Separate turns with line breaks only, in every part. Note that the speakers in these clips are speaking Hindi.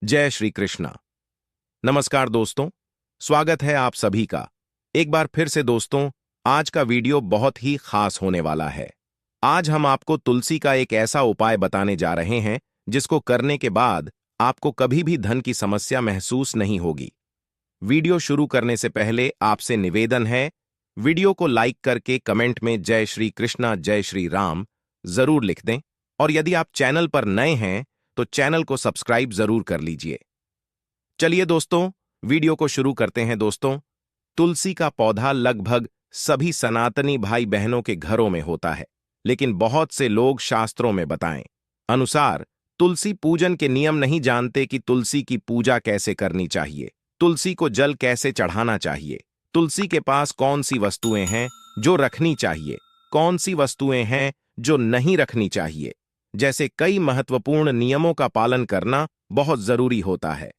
जय श्री कृष्णा। नमस्कार दोस्तों, स्वागत है आप सभी का एक बार फिर से। दोस्तों, आज का वीडियो बहुत ही खास होने वाला है। आज हम आपको तुलसी का एक ऐसा उपाय बताने जा रहे हैं जिसको करने के बाद आपको कभी भी धन की समस्या महसूस नहीं होगी। वीडियो शुरू करने से पहले आपसे निवेदन है, वीडियो को लाइक करके कमेंट में जय श्री कृष्णा जय श्री राम जरूर लिख दें, और यदि आप चैनल पर नए हैं तो चैनल को सब्सक्राइब जरूर कर लीजिए। चलिए दोस्तों, वीडियो को शुरू करते हैं। दोस्तों, तुलसी का पौधा लगभग सभी सनातनी भाई बहनों के घरों में होता है, लेकिन बहुत से लोग शास्त्रों में बताएं अनुसार तुलसी पूजन के नियम नहीं जानते कि तुलसी की पूजा कैसे करनी चाहिए, तुलसी को जल कैसे चढ़ाना चाहिए, तुलसी के पास कौन सी वस्तुएं हैं जो रखनी चाहिए, कौन सी वस्तुएं हैं जो नहीं रखनी चाहिए, जैसे कई महत्वपूर्ण नियमों का पालन करना बहुत जरूरी होता है।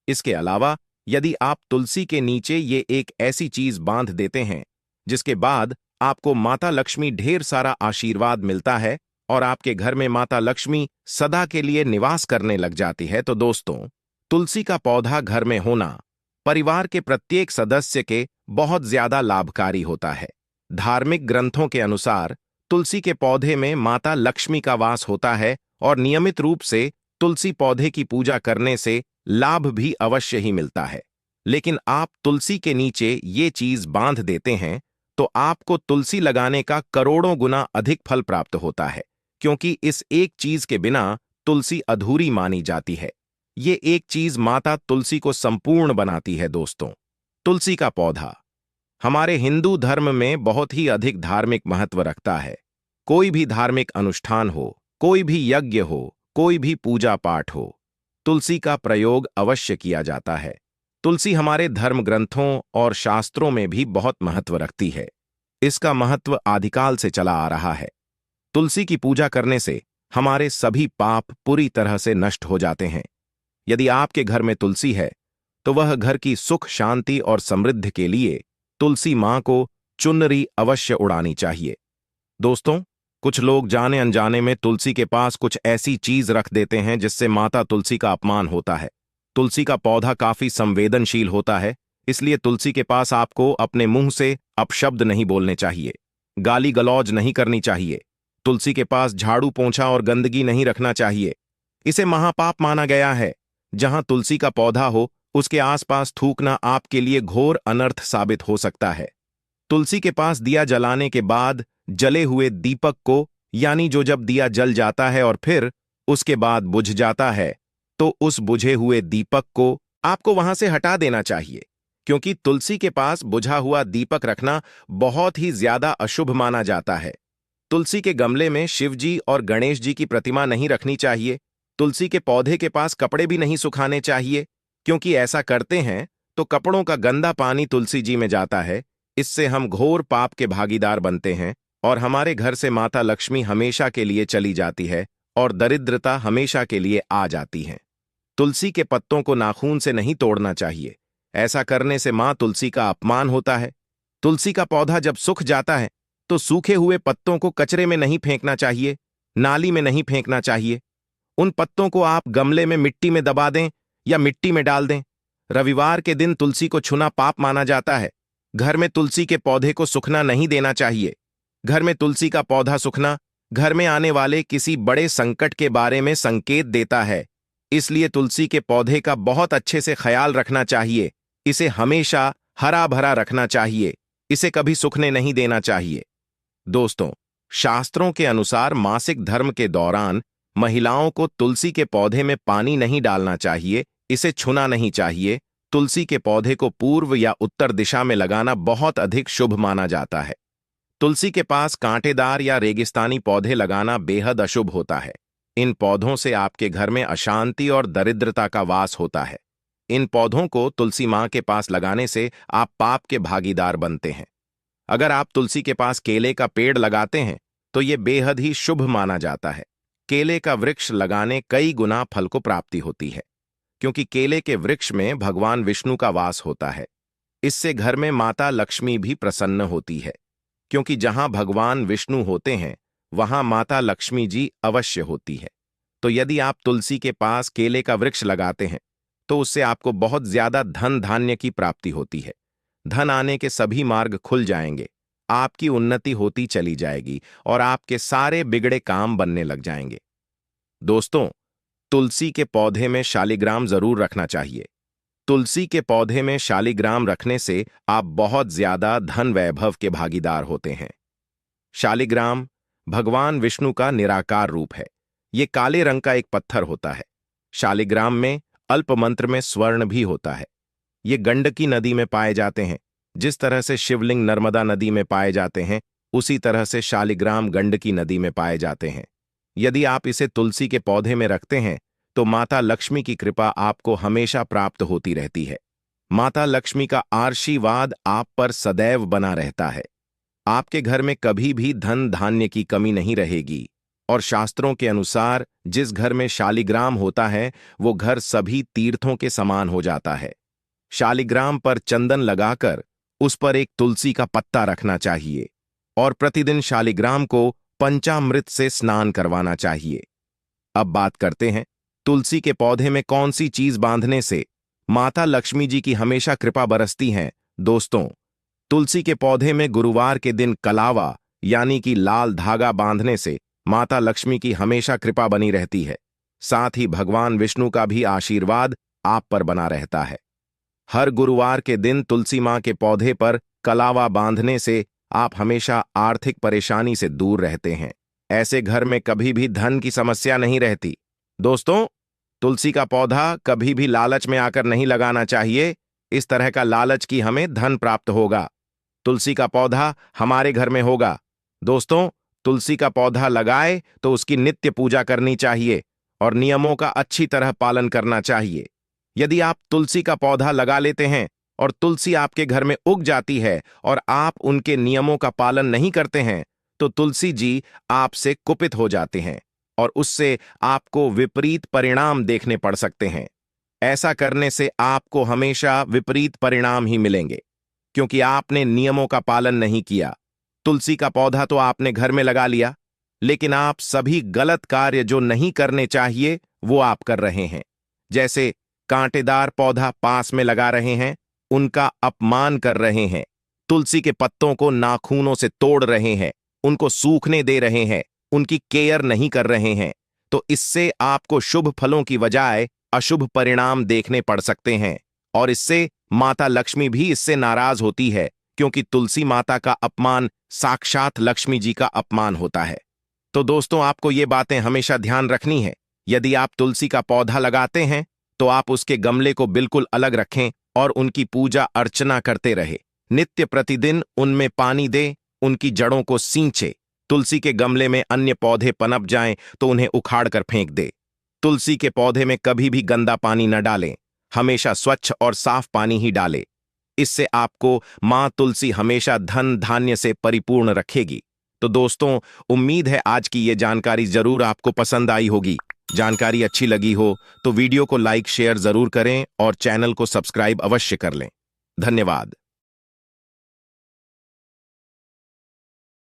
इसके अलावा यदि आप तुलसी के नीचे ये एक ऐसी चीज बांध देते हैं जिसके बाद आपको माता लक्ष्मी ढेर सारा आशीर्वाद मिलता है और आपके घर में माता लक्ष्मी सदा के लिए निवास करने लग जाती है, तो दोस्तों, तुलसी का पौधा घर में होना परिवार के प्रत्येक सदस्य के बहुत ज्यादा लाभकारी होता है। धार्मिक ग्रंथों के अनुसार तुलसी के पौधे में माता लक्ष्मी का वास होता है और नियमित रूप से तुलसी पौधे की पूजा करने से लाभ भी अवश्य ही मिलता है। लेकिन आप तुलसी के नीचे ये चीज बांध देते हैं तो आपको तुलसी लगाने का करोड़ों गुना अधिक फल प्राप्त होता है, क्योंकि इस एक चीज के बिना तुलसी अधूरी मानी जाती है। ये एक चीज माता तुलसी को संपूर्ण बनाती है। दोस्तों, तुलसी का पौधा हमारे हिंदू धर्म में बहुत ही अधिक धार्मिक महत्व रखता है। कोई भी धार्मिक अनुष्ठान हो, कोई भी यज्ञ हो, कोई भी पूजा पाठ हो, तुलसी का प्रयोग अवश्य किया जाता है। तुलसी हमारे धर्म ग्रंथों और शास्त्रों में भी बहुत महत्व रखती है। इसका महत्व आदिकाल से चला आ रहा है। तुलसी की पूजा करने से हमारे सभी पाप पूरी तरह से नष्ट हो जाते हैं। यदि आपके घर में तुलसी है तो वह घर की सुख शांति और समृद्धि के लिए तुलसी मां को चुनरी अवश्य उड़ानी चाहिए। दोस्तों, कुछ लोग जाने अनजाने में तुलसी के पास कुछ ऐसी चीज रख देते हैं जिससे माता तुलसी का अपमान होता है। तुलसी का पौधा काफी संवेदनशील होता है, इसलिए तुलसी के पास आपको अपने मुंह से अपशब्द नहीं बोलने चाहिए, गाली गलौज नहीं करनी चाहिए। तुलसी के पास झाड़ू पोंछा और गंदगी नहीं रखना चाहिए। इसे महापाप माना गया है। जहां तुलसी का पौधा हो उसके आसपास थूकना आपके लिए घोर अनर्थ साबित हो सकता है। तुलसी के पास दिया जलाने के बाद जले हुए दीपक को, यानी जो जब दिया जल जाता है और फिर उसके बाद बुझ जाता है, तो उस बुझे हुए दीपक को आपको वहां से हटा देना चाहिए, क्योंकि तुलसी के पास बुझा हुआ दीपक रखना बहुत ही ज्यादा अशुभ माना जाता है। तुलसी के गमले में शिवजी और गणेश जी की प्रतिमा नहीं रखनी चाहिए। तुलसी के पौधे के पास कपड़े भी नहीं सुखाने चाहिए, क्योंकि ऐसा करते हैं तो कपड़ों का गंदा पानी तुलसी जी में जाता है। इससे हम घोर पाप के भागीदार बनते हैं और हमारे घर से माता लक्ष्मी हमेशा के लिए चली जाती है और दरिद्रता हमेशा के लिए आ जाती है। तुलसी के पत्तों को नाखून से नहीं तोड़ना चाहिए। ऐसा करने से मां तुलसी का अपमान होता है। तुलसी का पौधा जब सूख जाता है तो सूखे हुए पत्तों को कचरे में नहीं फेंकना चाहिए, नाली में नहीं फेंकना चाहिए। उन पत्तों को आप गमले में मिट्टी में दबा दें या मिट्टी में डाल दें। रविवार के दिन तुलसी को छूना पाप माना जाता है। घर में तुलसी के पौधे को सूखना नहीं देना चाहिए। घर में तुलसी का पौधा सूखना घर में आने वाले किसी बड़े संकट के बारे में संकेत देता है। इसलिए तुलसी के पौधे का बहुत अच्छे से ख्याल रखना चाहिए। इसे हमेशा हरा भरा रखना चाहिए। इसे कभी सूखने नहीं देना चाहिए। दोस्तों, शास्त्रों के अनुसार मासिक धर्म के दौरान महिलाओं को तुलसी के पौधे में पानी नहीं डालना चाहिए, इसे छूना नहीं चाहिए। तुलसी के पौधे को पूर्व या उत्तर दिशा में लगाना बहुत अधिक शुभ माना जाता है। तुलसी के पास कांटेदार या रेगिस्तानी पौधे लगाना बेहद अशुभ होता है। इन पौधों से आपके घर में अशांति और दरिद्रता का वास होता है। इन पौधों को तुलसी मां के पास लगाने से आप पाप के भागीदार बनते हैं। अगर आप तुलसी के पास केले का पेड़ लगाते हैं तो यह बेहद ही शुभ माना जाता है। केले का वृक्ष लगाने कई गुना फल को प्राप्ति होती है, क्योंकि केले के वृक्ष में भगवान विष्णु का वास होता है। इससे घर में माता लक्ष्मी भी प्रसन्न होती है, क्योंकि जहां भगवान विष्णु होते हैं वहां माता लक्ष्मी जी अवश्य होती है। तो यदि आप तुलसी के पास केले का वृक्ष लगाते हैं तो उससे आपको बहुत ज्यादा धन धान्य की प्राप्ति होती है। धन आने के सभी मार्ग खुल जाएंगे, आपकी उन्नति होती चली जाएगी और आपके सारे बिगड़े काम बनने लग जाएंगे। दोस्तों, तुलसी के पौधे में शालिग्राम जरूर रखना चाहिए। तुलसी के पौधे में शालिग्राम रखने से आप बहुत ज्यादा धन वैभव के भागीदार होते हैं। शालिग्राम भगवान विष्णु का निराकार रूप है। ये काले रंग का एक पत्थर होता है। शालिग्राम में अल्प मंत्र में स्वर्ण भी होता है। ये गंडकी नदी में पाए जाते हैं। जिस तरह से शिवलिंग नर्मदा नदी में पाए जाते हैं, उसी तरह से शालिग्राम गंडकी नदी में पाए जाते हैं। यदि आप इसे तुलसी के पौधे में रखते हैं तो माता लक्ष्मी की कृपा आपको हमेशा प्राप्त होती रहती है। माता लक्ष्मी का आशीर्वाद आप पर सदैव बना रहता है। आपके घर में कभी भी धन धान्य की कमी नहीं रहेगी। और शास्त्रों के अनुसार जिस घर में शालिग्राम होता है वो घर सभी तीर्थों के समान हो जाता है। शालिग्राम पर चंदन लगाकर उस पर एक तुलसी का पत्ता रखना चाहिए और प्रतिदिन शालिग्राम को पंचामृत से स्नान करवाना चाहिए। अब बात करते हैं तुलसी के पौधे में कौन सी चीज बांधने से माता लक्ष्मी जी की हमेशा कृपा बरसती है। दोस्तों, तुलसी के पौधे में गुरुवार के दिन कलावा यानी कि लाल धागा बांधने से माता लक्ष्मी की हमेशा कृपा बनी रहती है। साथ ही भगवान विष्णु का भी आशीर्वाद आप पर बना रहता है। हर गुरुवार के दिन तुलसी मां के पौधे पर कलावा बांधने से आप हमेशा आर्थिक परेशानी से दूर रहते हैं। ऐसे घर में कभी भी धन की समस्या नहीं रहती। दोस्तों, तुलसी का पौधा कभी भी लालच में आकर नहीं लगाना चाहिए। इस तरह का लालच कि हमें धन प्राप्त होगा। तुलसी का पौधा हमारे घर में होगा। दोस्तों, तुलसी का पौधा लगाए तो उसकी नित्य पूजा करनी चाहिए और नियमों का अच्छी तरह पालन करना चाहिए। यदि आप तुलसी का पौधा लगा लेते हैं और तुलसी आपके घर में उग जाती है और आप उनके नियमों का पालन नहीं करते हैं तो तुलसी जी आपसे कुपित हो जाते हैं और उससे आपको विपरीत परिणाम देखने पड़ सकते हैं। ऐसा करने से आपको हमेशा विपरीत परिणाम ही मिलेंगे क्योंकि आपने नियमों का पालन नहीं किया। तुलसी का पौधा तो आपने घर में लगा लिया, लेकिन आप सभी गलत कार्य जो नहीं करने चाहिए वो आप कर रहे हैं। जैसे कांटेदार पौधा पास में लगा रहे हैं, उनका अपमान कर रहे हैं, तुलसी के पत्तों को नाखूनों से तोड़ रहे हैं, उनको सूखने दे रहे हैं, उनकी केयर नहीं कर रहे हैं, तो इससे आपको शुभ फलों की बजाय अशुभ परिणाम देखने पड़ सकते हैं। और इससे माता लक्ष्मी भी इससे नाराज होती है क्योंकि तुलसी माता का अपमान साक्षात लक्ष्मी जी का अपमान होता है। तो दोस्तों, आपको ये बातें हमेशा ध्यान रखनी है। यदि आप तुलसी का पौधा लगाते हैं तो आप उसके गमले को बिल्कुल अलग रखें और उनकी पूजा अर्चना करते रहे। नित्य प्रतिदिन उनमें पानी दें, उनकी जड़ों को सींचे। तुलसी के गमले में अन्य पौधे पनप जाएं तो उन्हें उखाड़ कर फेंक दे। तुलसी के पौधे में कभी भी गंदा पानी न डालें, हमेशा स्वच्छ और साफ पानी ही डालें। इससे आपको मां तुलसी हमेशा धन धान्य से परिपूर्ण रखेगी। तो दोस्तों, उम्मीद है आज की ये जानकारी जरूर आपको पसंद आई होगी। जानकारी अच्छी लगी हो तो वीडियो को लाइक शेयर जरूर करें और चैनल को सब्सक्राइब अवश्य कर लें। धन्यवाद।